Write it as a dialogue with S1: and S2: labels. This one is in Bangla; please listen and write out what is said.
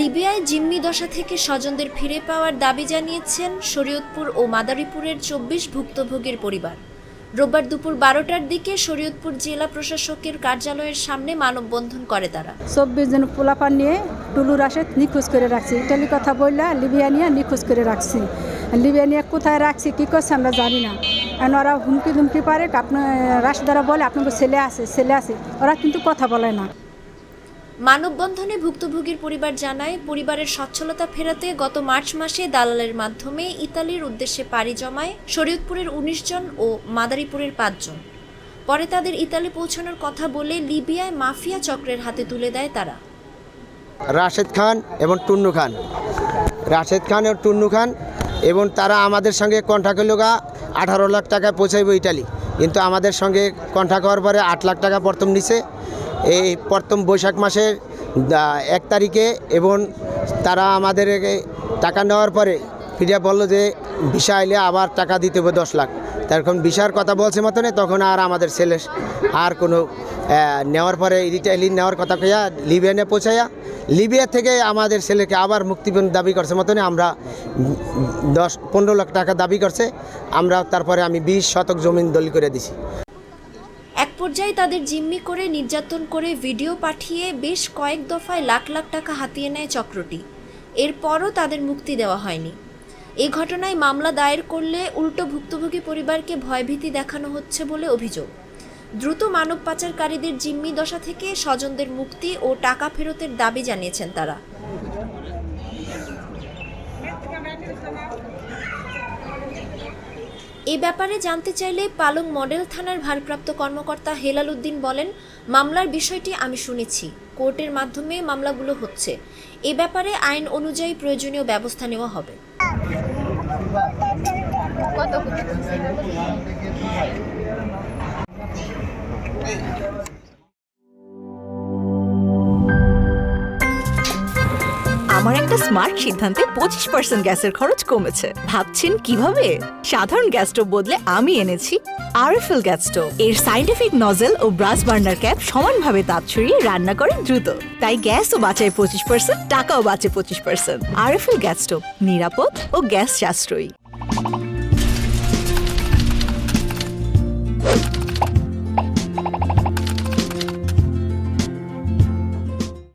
S1: লিবিয়ায় জিম্মি দশা থেকে স্বজনদের ফিরে পাওয়ার দাবি জানিয়েছেন শরীয়তপুর ও মাদারীপুরের ২৪ ভুক্তভোগীর পরিবার। রোববার দুপুর ১২টার দিকে শরীয়তপুর জেলা প্রশাসকের কার্যালয়ের সামনে মানববন্ধন করে তারা।
S2: ২৪ জন পোলাপান নিয়ে টুলুর আসে নিখোঁজ করে রাখছি। ইটালি কথা বললা লিবিয়া নিয়ে নিখোঁজ করে রাখছি। লিবিয়া নিয়ে কোথায় রাখছি কী করছে আমরা জানি না। এখন ওরা হুমকি ধুমকি পারে, আপনার রাশিদারা বলে আপনার ছেলে আছে, ওরা কিন্তু কথা বলে না।
S1: মানববন্ধনে ভুক্তভোগীর পরিবার জানায়, পরিবারের সচ্ছলতা ফেরাতে গত মার্চ মাসে দালালের মাধ্যমে ইতালির উদ্দেশ্যে পাড়ি জমায় শরীয়তপুরের ১৯ জন ও মাদারীপুরের ৫ জন। পরে তাদের ইতালি পৌঁছানোর কথা বলে লিবিয়ায় মাফিয়া চক্রের হাতে তুলে দেয় তারা।
S3: রাশেদ খান এবং টুন্নু খান এবং তারা আমাদের সঙ্গে কন্ট্যাক্ট হলো ১৮ লাখ টাকা পৌঁছাইব ইটালি, কিন্তু আমাদের সঙ্গে কন্ট্যাক্ট হওয়ার পরে ৮ লাখ টাকা প্রথম নিছে এই প্রথম বৈশাখ মাসের ১ তারিখে, এবং তারা আমাদের টাকা নেওয়ার পরে ফিরে বললো যে ভিসা আইলে আবার টাকা দিতে হবে ১০ লাখ। তখন ভিসার কথা বলছে মতনে তখন আর আমাদের ছেলে আর কোনো নেওয়ার পরে ইটালি নেওয়ার কথা কইয়া লিবিয়ানে পৌঁছাইয়া লিবিয়া থেকে আমাদের ছেলেকে আবার মুক্তিপণ দাবি করছে মতনে আমরা ১০-১৫ লাখ টাকা দাবি করছে। আমরা তারপরে আমি ২০ শতক জমিন দলিল করে দিছি।
S1: এক পর্যায়ে তাদের জিম্মি করে নির্যাতন করে ভিডিও পাঠিয়ে বেশ কয়েক দফায় লাখ লাখ টাকা হাতিয়ে নেয় চক্রটি। এরপরও তাদের মুক্তি দেওয়া হয়নি। এই ঘটনায় মামলা দায়ের করলে উল্টো ভুক্তভোগী পরিবারকে ভয়ভীতি দেখানো হচ্ছে বলে অভিযোগ। দ্রুত মানব পাচারকারীদের জিম্মি দশা থেকে স্বজনদের মুক্তি ও টাকা ফেরতের দাবি জানিয়েছেন তারা। এই ব্যাপারে জানতে চাইলে পালং মডেল থানার ভারপ্রাপ্ত কর্মকর্তা হেলাল উদ্দিন বলেন, মামলার বিষয়টি আমি শুনেছি, কোর্টের মাধ্যমে মামলাগুলো হচ্ছে। এ ব্যাপারে আইন অনুযায়ী প্রয়োজনীয় ব্যবস্থা নেওয়া হবে।
S4: আমার একটা স্মার্ট সিদ্ধান্তে ২৫% গ্যাসের খরচ কমেছে। ভাবছেন কিভাবে? সাধারণ গ্যাস স্টোভ বদলে আমি এনেছি আরএফএল গ্যাস স্টোভ। এর সাইন্টিফিক নজল ও ব্রাস বার্নার ক্যাপ সমানভাবে তাপ ছড়িয়ে রান্না করে দ্রুত, তাই গ্যাসও বাঁচায় ২৫%, টাকাও বাঁচে ২৫%। আরএফএল গ্যাস স্টোভ নিরাপদ ও গ্যাস সাশ্রয়ী।